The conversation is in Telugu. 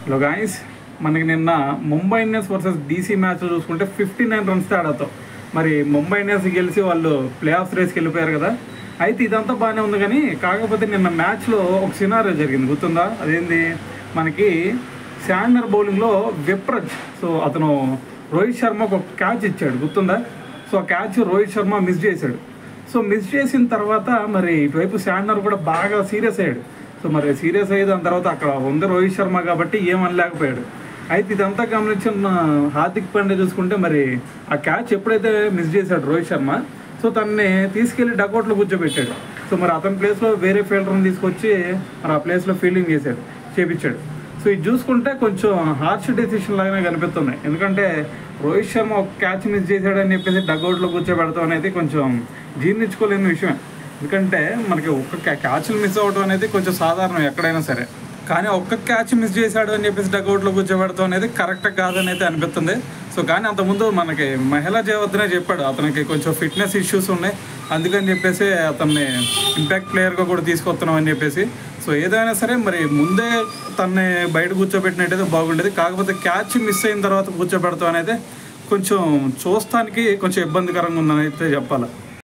హలో గాయ్స్, మనకి నిన్న Mumbai Indians versus DC match చూసుకుంటే 59 రన్స్ తేడాతో మరి ముంబై ఇండియన్స్ గెలిచి వాళ్ళు ప్లే ఆఫ్ రేస్కి వెళ్ళిపోయారు కదా. అయితే ఇదంతా బాగానే ఉంది, కానీ కాకపోతే నిన్న మ్యాచ్లో ఒక సినారియో జరిగింది, గుర్తుందా? అదేంది, మనకి శాండర్ బౌలింగ్లో విప్రజ్, సో అతను రోహిత్ శర్మకు ఒక క్యాచ్ ఇచ్చాడు, గుర్తుందా? సో ఆ క్యాచ్ రోహిత్ శర్మ మిస్ చేశాడు. సో మిస్ చేసిన తర్వాత మరి ఇటువైపు శాండర్ కూడా బాగా సీరియస్ అయ్యాడు. సో మరి సీరియస్ అయ్యి దాని తర్వాత అక్కడ ఉంది రోహిత్ శర్మ కాబట్టి ఏమనలేకపోయాడు. అయితే ఇదంతా గమనించిన హార్దిక్ పాండ్యా చూసుకుంటే మరి ఆ క్యాచ్ ఎప్పుడైతే మిస్ చేశాడు రోహిత్ శర్మ, సో తనని తీసుకెళ్ళి డకౌట్లో కూర్చోబెట్టాడు. సో మరి అతని ప్లేస్లో వేరే ఫీల్డర్ని తీసుకొచ్చి మరి ఆ ప్లేస్లో ఫీల్డింగ్ చేపించాడు. సో ఇది చూసుకుంటే కొంచెం హార్ష్ డెసిషన్ లాగానే కనిపిస్తున్నాయి, ఎందుకంటే రోహిత్ శర్మ ఒక క్యాచ్ మిస్ చేశాడని చెప్పేసి డకౌట్లో కూర్చోబెడతాం అనేది కొంచెం జీర్ణించుకోలేని విషయం. ఎందుకంటే మనకి ఒక్క క్యాచ్లు మిస్ అవ్వడం అనేది కొంచెం సాధారణం ఎక్కడైనా సరే, కానీ ఒక్క క్యాచ్ మిస్ చేశాడు అని చెప్పేసి డకౌట్లో కూర్చోబెడతాం అనేది కరెక్ట్ కాదని అయితే అనిపిస్తుంది. సో కానీ అంతకుముందు మనకి మహిళా జయవర్ధనే చెప్పాడు అతనికి కొంచెం ఫిట్నెస్ ఇష్యూస్ ఉన్నాయి, అందుకని చెప్పేసి అతన్ని ఇంపాక్ట్ ప్లేయర్గా కూడా తీసుకొస్తున్నాం అని చెప్పేసి. సో ఏదైనా సరే మరి ముందే తనని బయట కూర్చోబెట్టినట్టయితే బాగుండేది. కాకపోతే క్యాచ్ మిస్ అయిన తర్వాత కూర్చోబెడతాం అనేది కొంచెం చూస్తానికి కొంచెం ఇబ్బందికరంగా ఉందని అయితే చెప్పాలి.